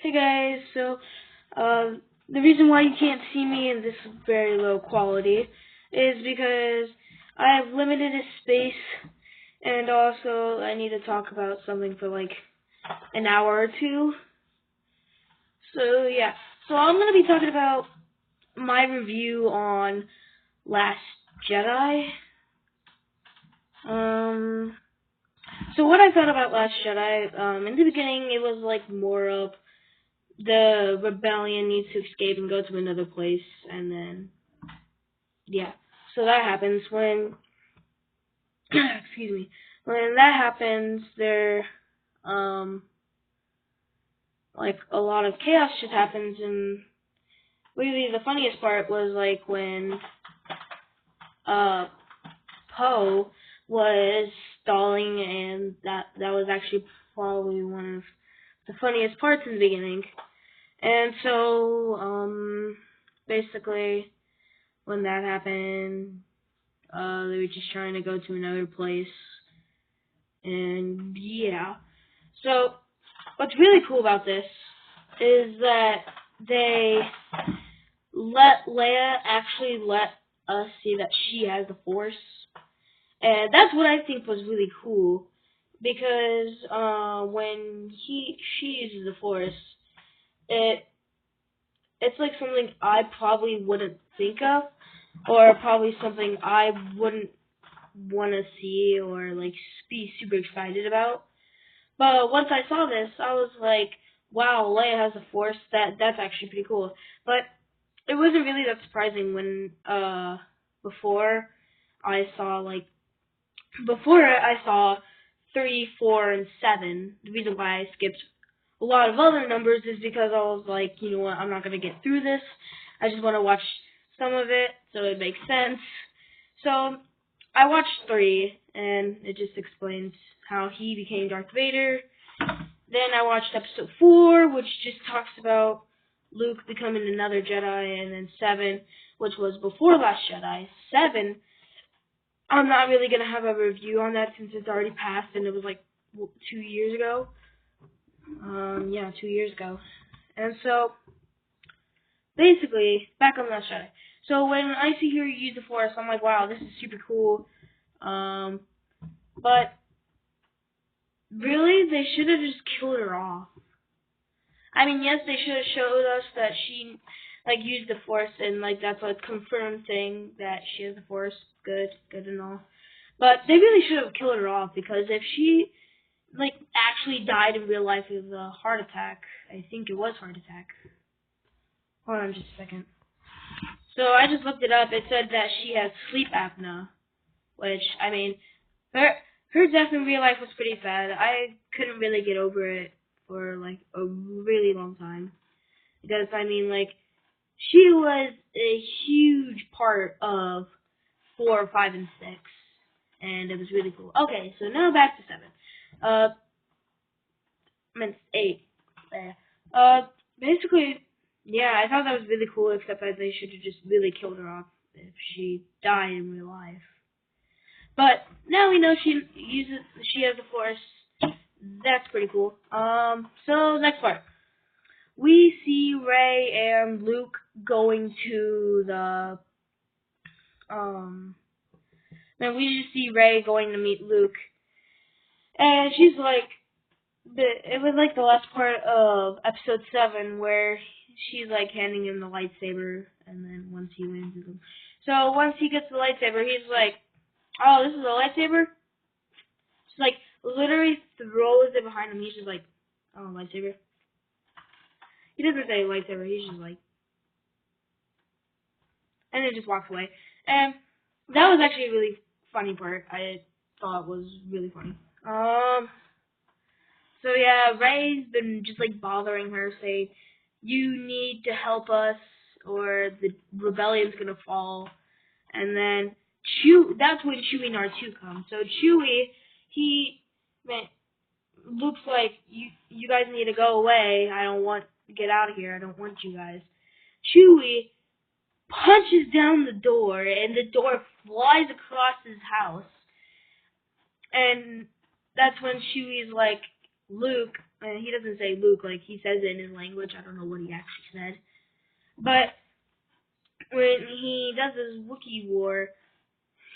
Hey guys, so the reason why you can't see me in this very low quality is because I have limited space, and also I need to talk about something for like an hour or two. So yeah, so I'm gonna be talking about my review on Last Jedi. So what I thought about Last Jedi, in the beginning it was like more of the rebellion needs to escape and go to another place, and then yeah, so that happens when excuse me, when that happens, there like a lot of chaos just happens, and really the funniest part was like when Poe was stalling, and that was actually probably one of the funniest parts in the beginning. And so, basically, when that happened, they were just trying to go to another place, and yeah. So, what's really cool about this is that they let Leia actually let us see that she has the Force, and that's what I think was really cool, because when she uses the Force, it's like something I probably wouldn't think of, or probably something I wouldn't want to see or like be super excited about. But once I saw this, I was like, wow, Leia has a Force. That's actually pretty cool. But it wasn't really that surprising when before I saw like before I saw 3, 4, and 7. The reason why I skipped a lot of other numbers is because I was like, you know what, I'm not going to get through this. I just want to watch some of it so it makes sense. So I watched 3, and it just explains how he became Darth Vader. Then I watched episode 4, which just talks about Luke becoming another Jedi, and then 7, which was before Last Jedi. 7, I'm not really going to have a review on that since it's already passed, and it was like 2 years ago. 2 years ago. And so, basically, back on Last Jedi. So when I see her use the Force, I'm like, wow, this is super cool. But really, they should have just killed her off. I mean, yes, they should have showed us that she like used the Force, and like that's a confirmed thing that she has the Force. Good and all. But they really should have killed her off, because if she like actually died in real life of a heart attack, I think it was heart attack. Hold on just a second. So I just looked it up. It said that she has sleep apnea, which, I mean, her death in real life was pretty sad. I couldn't really get over it for like a really long time, because I mean, like, she was a huge part of 4, 5, and 6, and it was really cool. Okay, so now back to 7. I meant 8. Basically, yeah, I thought that was really cool, except that they should have just really killed her off if she died in real life. But now we know she has the Force. That's pretty cool. So next part. We see Rey and Luke going to the, then we just see Rey going to meet Luke. And she's like, it was like the last part of episode 7 where she's like handing him the lightsaber, and then once he wins him. So once he gets the lightsaber, he's like, oh, this is a lightsaber? She's like, literally throws it behind him. He's just like, oh, lightsaber. He doesn't say lightsaber, he's just like, and then just walks away. And that was actually a really funny part. I thought was really funny. So yeah, Rey's been just like bothering her, saying, you need to help us or the rebellion's gonna fall. And then that's when Chewie and R2 come. So Chewie, Luke's like, you guys need to go away. I don't want to get out of here. I don't want you guys. Chewie punches down the door, and the door flies across his house. And that's when Chewie's like, Luke, and he doesn't say Luke, like he says it in his language. I don't know what he actually said. But when he does his Wookiee war,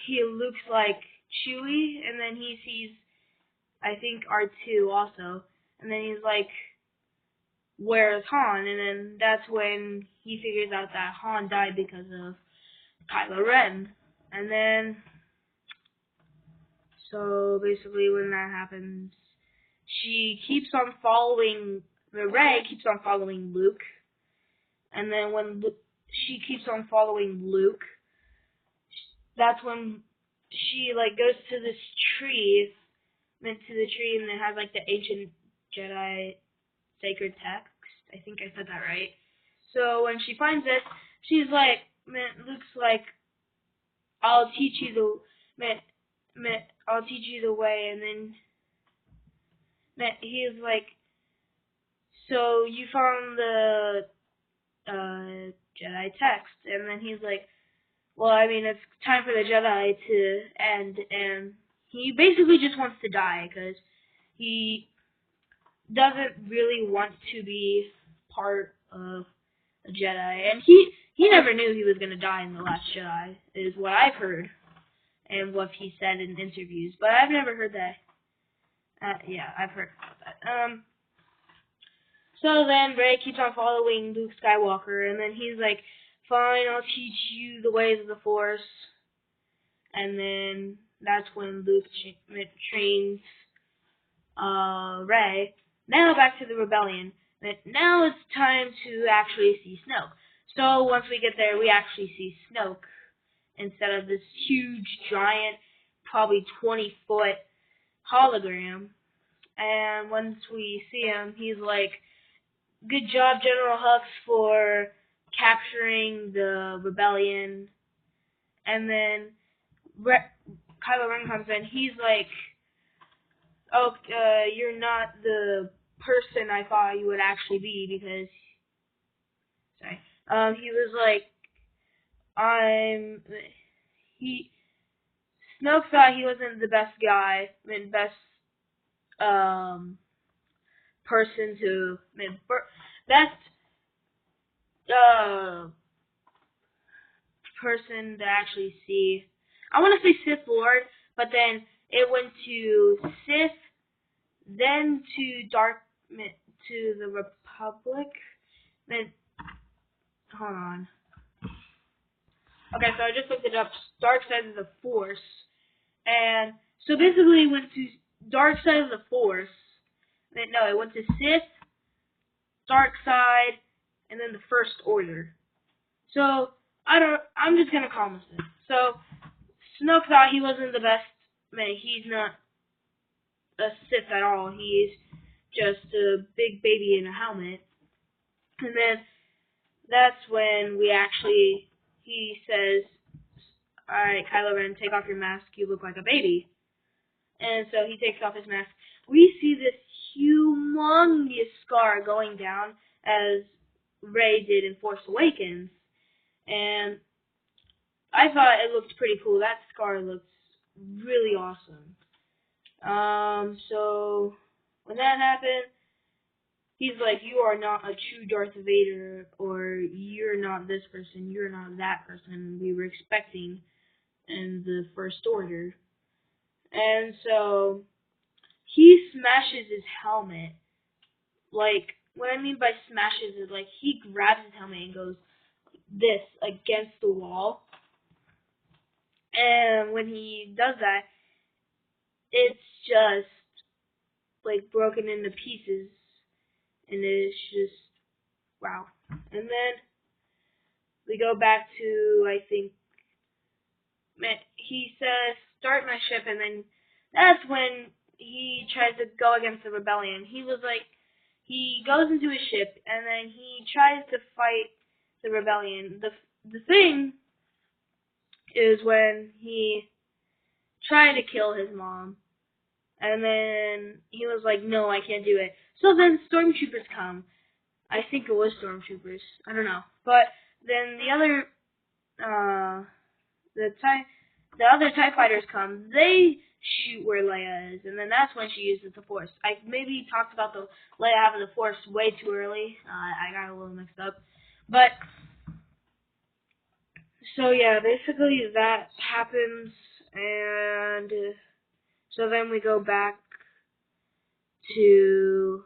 he looks like Chewie, and then he sees, I think, R2 also, and then he's like, where's Han? And then that's when he figures out that Han died because of Kylo Ren. And then, so basically when that happens, she keeps on following, Rey keeps on following Luke, and then when she keeps on following Luke, that's when she like goes to this tree, and it has like the ancient Jedi sacred text. I think I said that right. So when she finds it, she's like, Luke's like, I'll teach you I'll teach you the way, and then he's like, so you found the Jedi text, and then he's like, well, I mean, it's time for the Jedi to end, and he basically just wants to die, because he doesn't really want to be part of a Jedi, and he never knew he was going to die in The Last Jedi, is what I've heard, and what he said in interviews, but I've never heard that. Yeah, I've heard about that. So then Rey keeps on following Luke Skywalker, and then he's like, fine, I'll teach you the ways of the Force. And then that's when Luke trains Rey. Now back to the rebellion. Now it's time to actually see Snoke. So once we get there, we actually see Snoke instead of this huge, giant, probably 20-foot hologram. And once we see him, he's like, good job, General Hux, for capturing the rebellion. And then Kylo Ren comes in. He's like, oh, you're not the person I thought you would actually be, because, he was like, Snoke thought he wasn't the best guy, best, person to, best, person to actually see. I want to say Sith Lord, but then it went to Sith, then to to the Republic, then, hold on. Okay, so I just looked it up. Dark Side of the Force, and so basically it went to Dark Side of the Force. No, it went to Sith, Dark Side, and then the First Order. So I'm just gonna call him Sith. So Snoke thought he wasn't the best. He's not a Sith at all. He's just a big baby in a helmet. And then that's when he says, alright, Kylo Ren, take off your mask, you look like a baby. And so he takes off his mask. We see this humongous scar going down, as Rey did in Force Awakens. And I thought it looked pretty cool. That scar looks really awesome. So when that happened, he's like, you are not a true Darth Vader, or you're not this person, you're not that person we were expecting in the First Order. And so he smashes his helmet. Like, what I mean by smashes is like he grabs his helmet and goes this against the wall. And when he does that, it's just like broken into pieces. And it's just, wow. And then we go back to, I think, he says, start my ship, and then that's when he tries to go against the rebellion. He was like, he goes into his ship, and then he tries to fight the rebellion. The thing is when he tried to kill his mom, and then he was like, no, I can't do it. So then stormtroopers come. I think it was stormtroopers. I don't know. But then the other TIE fighters come. They shoot where Leia is, and then that's when she uses the Force. I maybe talked about the Leia having the Force way too early. I got a little mixed up, but so yeah, basically that happens, and so then we go back to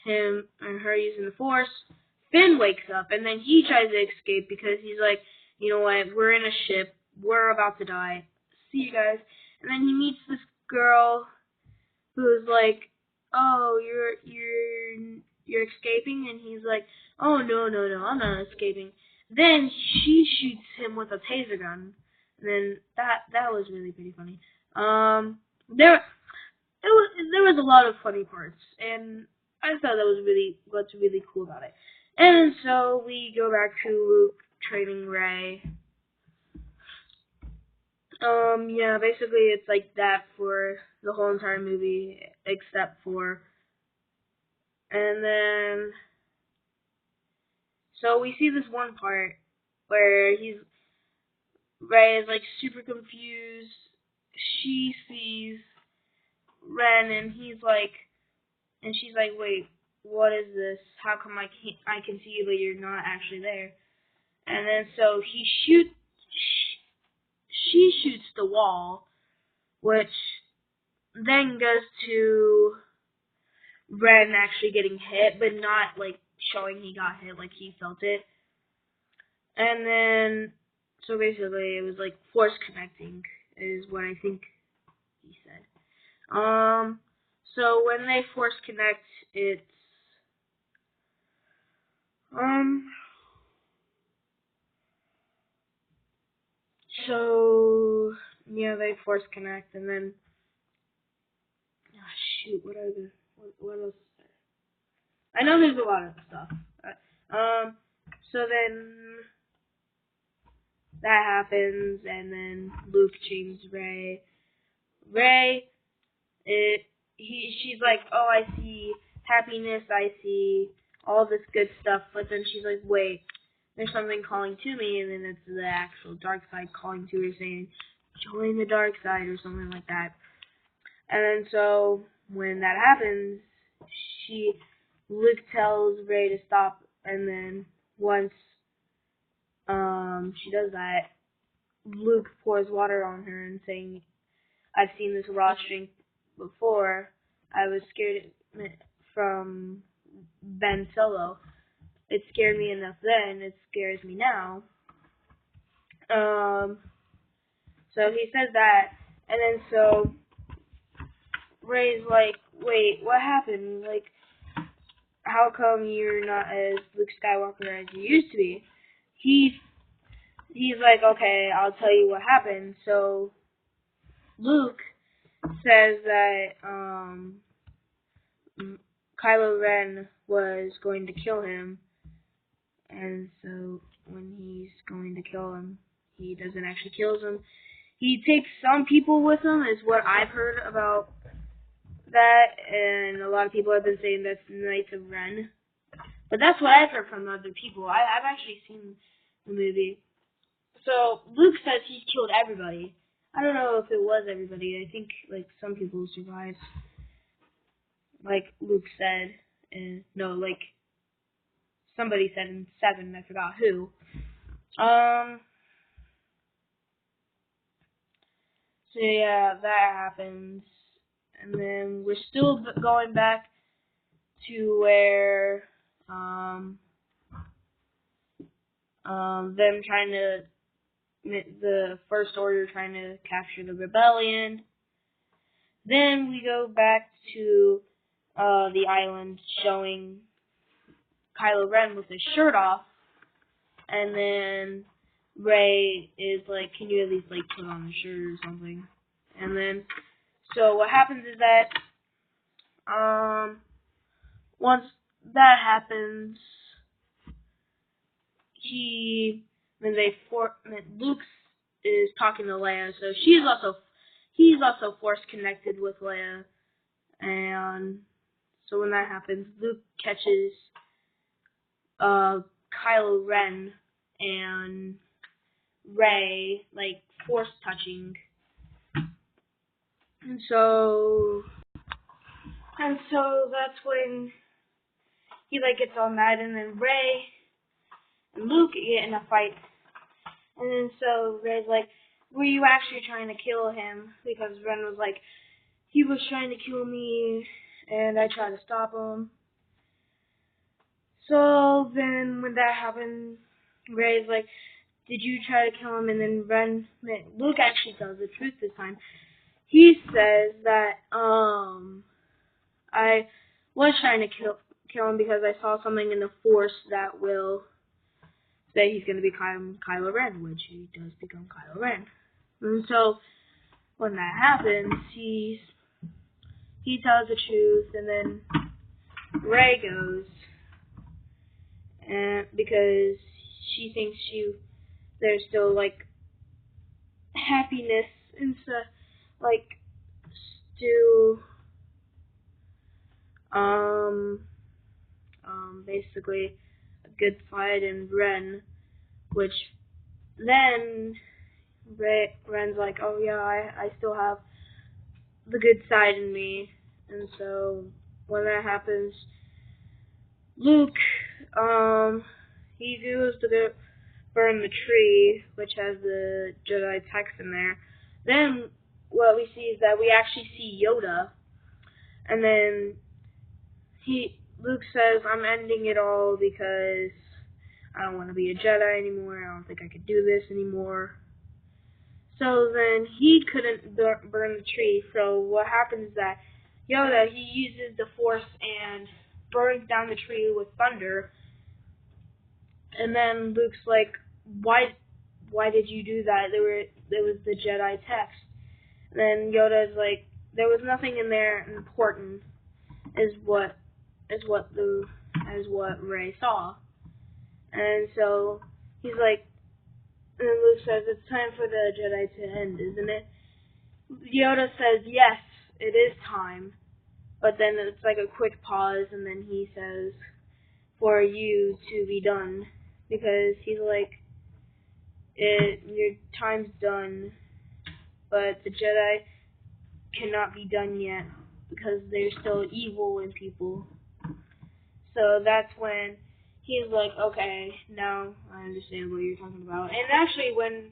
him and her using the Force. Finn wakes up, and then he tries to escape because he's like, you know what, we're in a ship, we're about to die, see you guys. And then he meets this girl who's like, oh, you're escaping, and he's like, oh, no, I'm not escaping. Then she shoots him with a taser gun, and then that was really pretty funny. There was a lot of funny parts, and I thought that was what's really cool about it. And so we go back to Luke training Rey. Yeah, basically it's like that for the whole entire movie, except for, and then, so we see this one part where Rey is like super confused. She sees Ren, and she's like, wait, what is this? How come I can see you, but you're not actually there? And then so she shoots the wall, which then goes to Ren actually getting hit, but not like showing he got hit, like he felt it. And then, so basically it was like force connecting is what I think he said. So when they force connect, it's so yeah, they force connect, and then shoot, what else is there? I know there's a lot of stuff. So then that happens, and then Luke changes Rey. She's like, oh, I see happiness, I see all this good stuff, but then she's like, wait, there's something calling to me, and then it's the actual dark side calling to her saying, join the dark side, or something like that. And then so, when that happens, Luke tells Rey to stop, and then once she does that, Luke pours water on her and saying, I've seen this raw strength before. I was scared from Ben Solo. It scared me enough then. It scares me now. So he says that, and then so Rey's like, wait, what happened? Like, how come you're not as Luke Skywalker as you used to be? He's like, okay, I'll tell you what happened. So Luke says that Kylo Ren was going to kill him, and so when he's going to kill him, he doesn't actually kill him. He takes some people with him, is what I've heard about that, and a lot of people have been saying that's Knights of Ren. But that's what I've heard from other people. I've actually seen the movie. So Luke says he killed everybody. I don't know if it was everybody. I think like some people survived. Like Luke said, and no, like somebody said in 7. I forgot who. So yeah, that happens, and then we're still going back to where them trying to the First Order trying to capture the rebellion. Then we go back to the island showing Kylo Ren with his shirt off, and then Rey is like, can you at least like put on a shirt or something? And then so what happens is that once that happens, Luke is talking to Leia, so he's also force connected with Leia, and so when that happens, Luke catches Kylo Ren and Rey like force touching, And so that's when he like gets all mad, and then Rey and Luke get in a fight. And then so Rey's like, were you actually trying to kill him? Because Ren was like, he was trying to kill me, and I tried to stop him. So then when that happened, Rey's like, did you try to kill him? And then Luke actually tells the truth this time. He says that, I was trying to kill him because I saw something in the Force that will say he's going to become Kylo Ren, which he does become Kylo Ren. And so when that happens, he tells the truth, and then Rey goes, and because she thinks there's still like happiness and stuff, like still basically a good fight in Ren, which then Ren's like, oh yeah, I still have the good side in me. And so when that happens, Luke, he goes to go burn the tree, which has the Jedi text in there. Then what we see is that we actually see Yoda, and then Luke says, I'm ending it all because I don't want to be a Jedi anymore. I don't think I could do this anymore. So then he couldn't burn the tree. So what happens is that Yoda, he uses the Force and burns down the tree with thunder. And then Luke's like, why did you do that? There was the Jedi text. And then Yoda's like, there was nothing in there important, is what Rey saw. And so he's like, and Luke says, it's time for the Jedi to end, isn't it? Yoda says, yes, it is time. But then it's like a quick pause, and then he says, for you to be done. Because he's like, your time's done, but the Jedi cannot be done yet, because there's still evil in people. So that's when he's like, okay, now I understand what you're talking about. And actually, when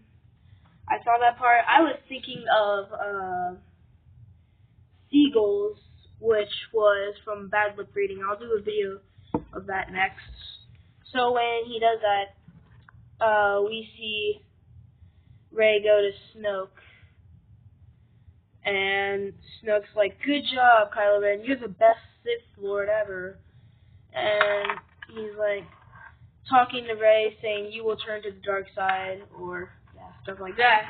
I saw that part, I was thinking of Seagulls, which was from Bad Lip Reading. I'll do a video of that next. So when he does that, we see Rey go to Snoke. And Snoke's like, good job, Kylo Ren. You're the best Sith Lord ever. And he's like talking to Rey, saying you will turn to the dark side, or stuff like that.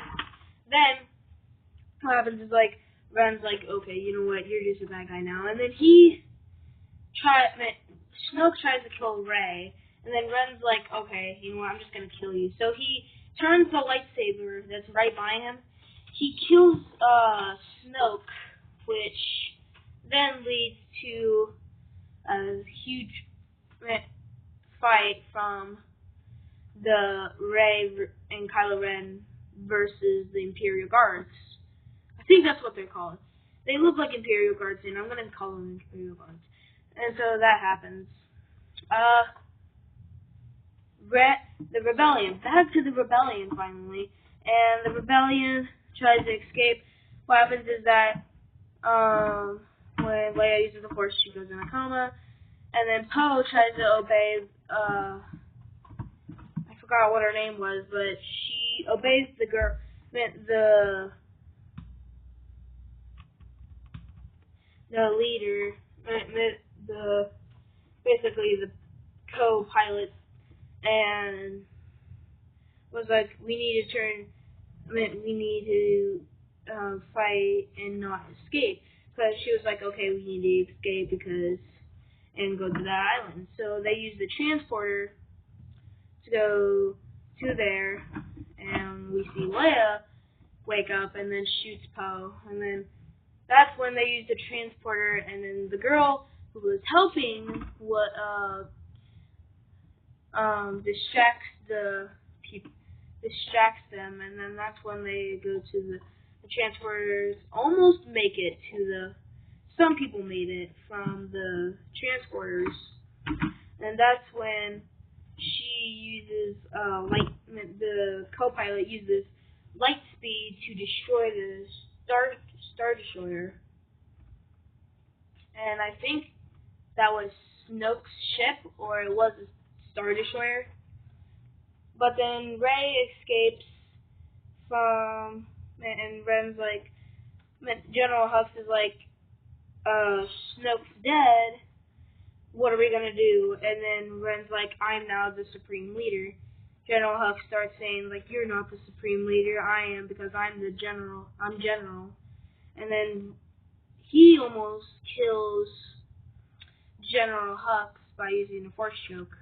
Then what happens is like Ren's like, okay, you know what, you're just a bad guy now. And then Snoke tries to kill Rey, and then Ren's like, okay, you know what, I'm just gonna kill you. So he turns the lightsaber that's right by him. He kills Snoke, which then leads to a huge fight from the Rey and Kylo Ren versus the Imperial Guards. I think that's what they're called. They look like Imperial Guards, and I'm gonna call them Imperial Guards. And so that happens. The rebellion. Back to the rebellion finally, and the rebellion tries to escape. What happens is that when Leia uses the Force, she goes in a coma, and then Poe tries to obey. I forgot what her name was, but she obeys the girl, the leader, basically the co-pilot, and was like, we need to fight and not escape. Because she was like, okay, we need to escape and go to that island. So they use the transporter to go to there, and we see Leia wake up and then shoots Poe. And then that's when they use the transporter, and then the girl who was helping distracts them, and then that's when they go to the transporters almost make it to the. Some people made it from the transporters, and that's when she uses light. The co-pilot uses light speed to destroy the star destroyer, and I think that was Snoke's ship, or it was a star destroyer. But then Rey escapes from, and Ren's like, General Hux is like, Snoke's dead, what are we gonna do? And then Ren's like, I'm now the Supreme Leader. General Hux starts saying, like, you're not the Supreme Leader, I am, because I'm the General, I'm General. And then he almost kills General Hux by using a Force choke.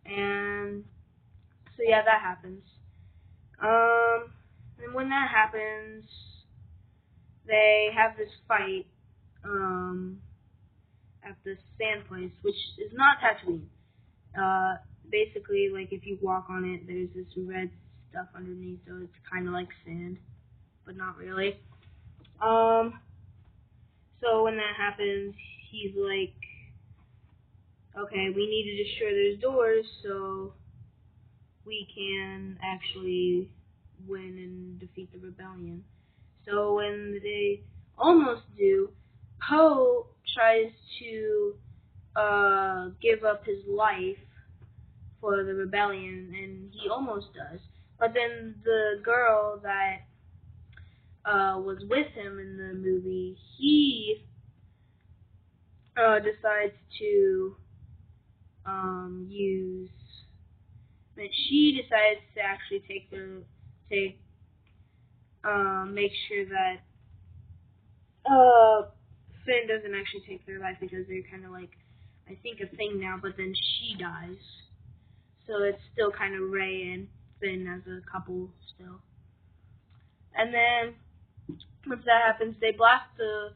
And so yeah, that happens. And when that happens, they have this fight, at the sand place, which is not Tatooine. Basically, like, if you walk on it, there's this red stuff underneath, so it's kind of like sand, but not really. So when that happens, he's like, okay, we need to destroy those doors so we can actually win and defeat the rebellion. So when they almost do, Poe tries to give up his life for the rebellion, and he almost does. But then the girl that was with him in the movie, he decides to she decides to actually make sure that Finn doesn't actually take their life, because they're kind of like, I think, a thing now, but then she dies. So it's still kind of Rey and Finn as a couple still. And then, once that happens, they blast the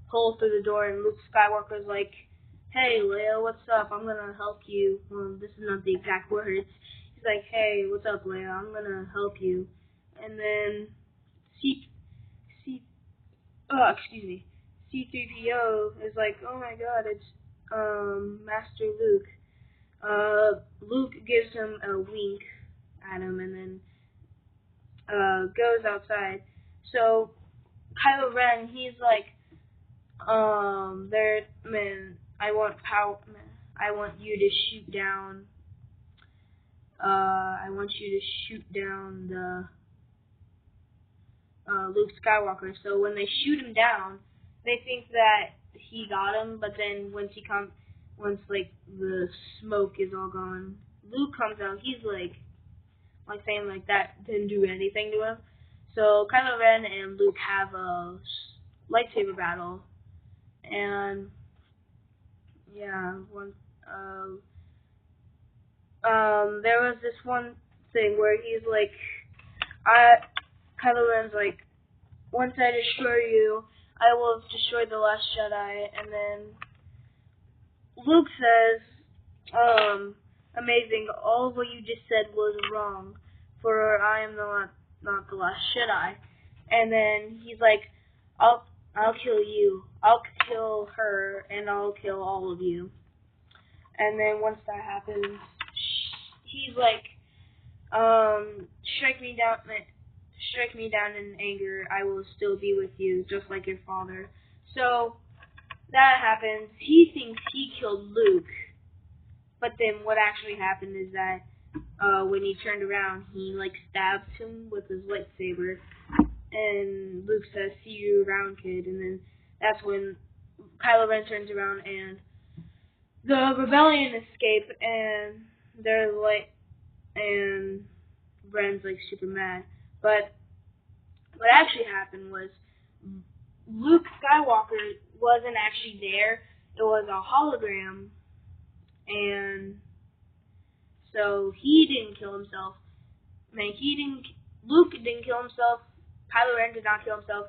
hole through the door, and Luke Skywalker's like, hey, Leia, what's up? I'm gonna help you. Well, this is not the exact words. He's like, hey, what's up, Leia? I'm gonna help you. And then C-3PO is like, oh my god, it's Master Luke. Luke gives him a wink at him, and then goes outside. So Kylo Ren, he's like, I want you to shoot down. I want you to shoot down the Luke Skywalker. So when they shoot him down, they think that he got him, but then once like the smoke is all gone, Luke comes out. He's like saying like that didn't do anything to him. So Kylo Ren and Luke have a lightsaber battle, and yeah, there was this one thing where he's like, Kylo Ren's like, once I destroy you, I will have destroyed the last Jedi. And then Luke says, amazing, all of what you just said was wrong, for I am not the last Jedi. And then he's like, I'll kill you, I'll kill her, and I'll kill all of you. And then once that happens, he's like, strike me down in anger, I will still be with you, just like your father. So that happens. He thinks he killed Luke, but then what actually happened is that when he turned around, he like stabbed him with his lightsaber, and Luke says, see you around, kid. And then that's when Kylo Ren turns around and the rebellion escape, and they're like, and Ren's like super mad. But what actually happened was Luke Skywalker wasn't actually there. It was a hologram, and so he didn't kill himself. Luke didn't kill himself. Kylo Ren did not kill himself.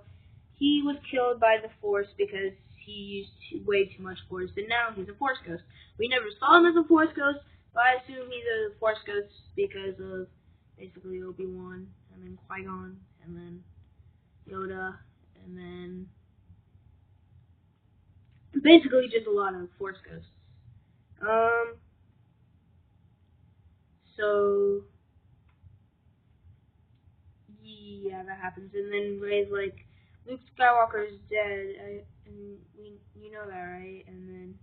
He was killed by the Force because he used way too much Force, and now he's a Force ghost. We never saw him as a Force ghost, but I assume he's a Force ghost because of basically Obi-Wan, and then Qui-Gon, and then Yoda, and then basically just a lot of Force ghosts. So yeah, that happens, and then Rey's like, Luke Skywalker is dead, and you know that, right? And then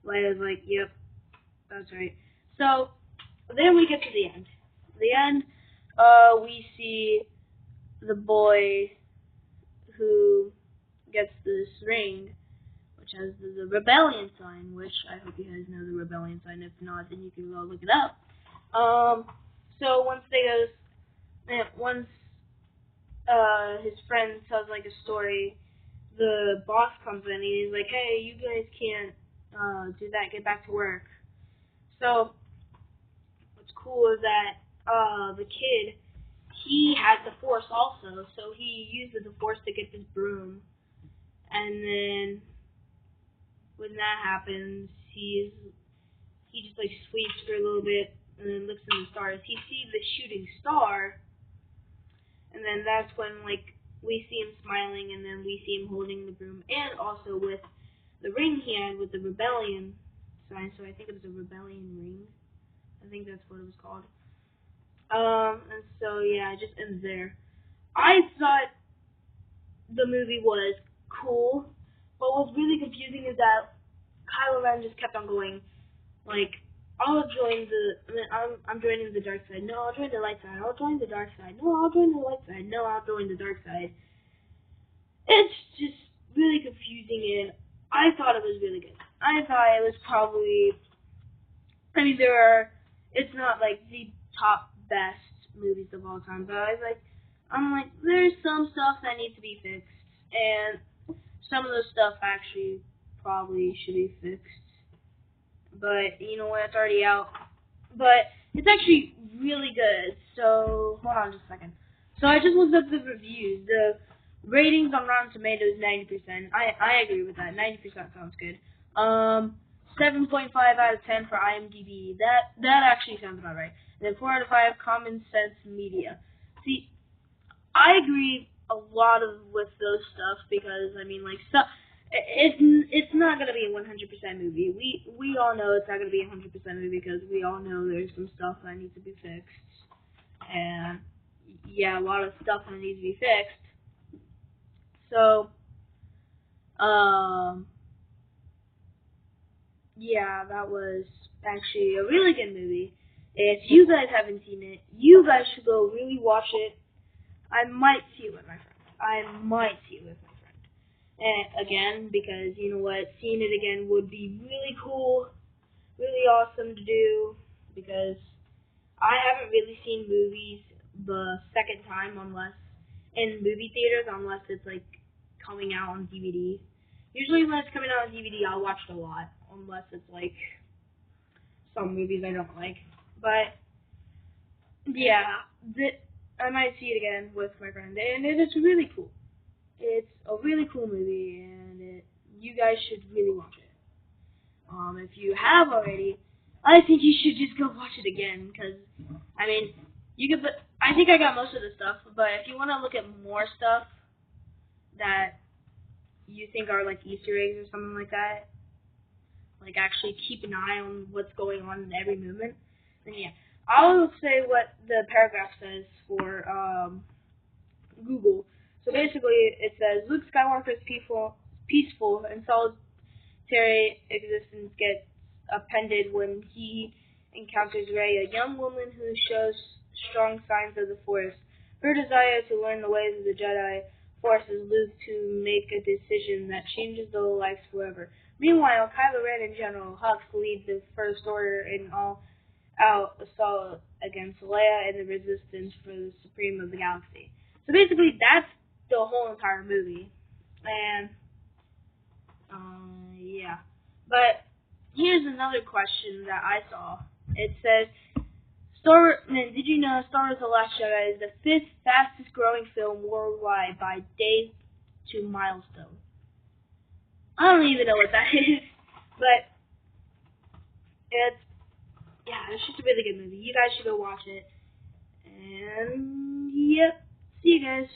Leia's like, yep, that's right. So then we get to the end. The end, we see the boy who gets this ring, which has the rebellion sign, which I hope you guys know the rebellion sign. If not, then you can go look it up. So once his friend tells like a story, the boss comes in and he's like, hey, you guys can't do that, get back to work. So what's cool is that the kid, he had the Force also, so he uses the Force to get this broom, and then when that happens, he just like sweeps for a little bit and then looks in the stars. He sees the shooting star, and then that's when like we see him smiling, and then we see him holding the broom, and also with the ring he had with the rebellion sign. So I think it was a rebellion ring. I think that's what it was called. And so yeah, it just ends there. I thought the movie was cool, but what's really confusing is that Kylo Ren just kept on going, like, I'll join I'm joining the dark side. No, I'll join the light side. I'll join the dark side. No, I'll join the light side. No, I'll join the dark side. It's just really confusing, and I thought it was really good. I thought it was probably, it's not like the top best movies of all time, but I'm like, there's some stuff that needs to be fixed, and some of the stuff actually probably should be fixed. But you know what? It's already out. But it's actually really good. So hold on just a second. So I just looked up the reviews. The ratings on Rotten Tomatoes 90%. I agree with that. 90% sounds good. 7.5 out of 10 for IMDb. That actually sounds about right. And then 4 out of 5 Common Sense Media. See, I agree a lot with those stuff because stuff. It's not gonna be a 100% movie. We all know it's not gonna be a 100% movie because we all know there's some stuff that needs to be fixed, and yeah, a lot of stuff that needs to be fixed. So, yeah, that was actually a really good movie. If you guys haven't seen it, you guys should go really watch it. I might see it with my friend. Again, because you know what, seeing it again would be really cool, really awesome to do, because I haven't really seen movies the second time unless in movie theaters, unless it's like coming out on DVD. Usually when it's coming out on DVD, I'll watch it a lot, unless it's like some movies I don't like. But yeah, I might see it again with my friend, and it is really cool. It's a really cool movie, and you guys should really watch it. If you have already, I think you should just go watch it again, because, I think I got most of the stuff, but if you want to look at more stuff that you think are like Easter eggs or something like that, like actually keep an eye on what's going on in every movement, then yeah. I'll say what the paragraph says for, Google. So basically, it says Luke Skywalker's peaceful and solitary existence gets upended when he encounters Rey, a young woman who shows strong signs of the Force. Her desire to learn the ways of the Jedi forces Luke to make a decision that changes their lives forever. Meanwhile, Kylo Ren and General Hux lead the First Order in all-out assault against Leia and the Resistance for the Supreme of the Galaxy. So basically, that's the whole entire movie, and yeah. But here's another question that I saw. It says, did you know Star Wars: The Last Jedi is the 5th fastest growing film worldwide by days to milestone? I don't even know what that is, but it's just a really good movie. You guys should go watch it, and yep, see you guys.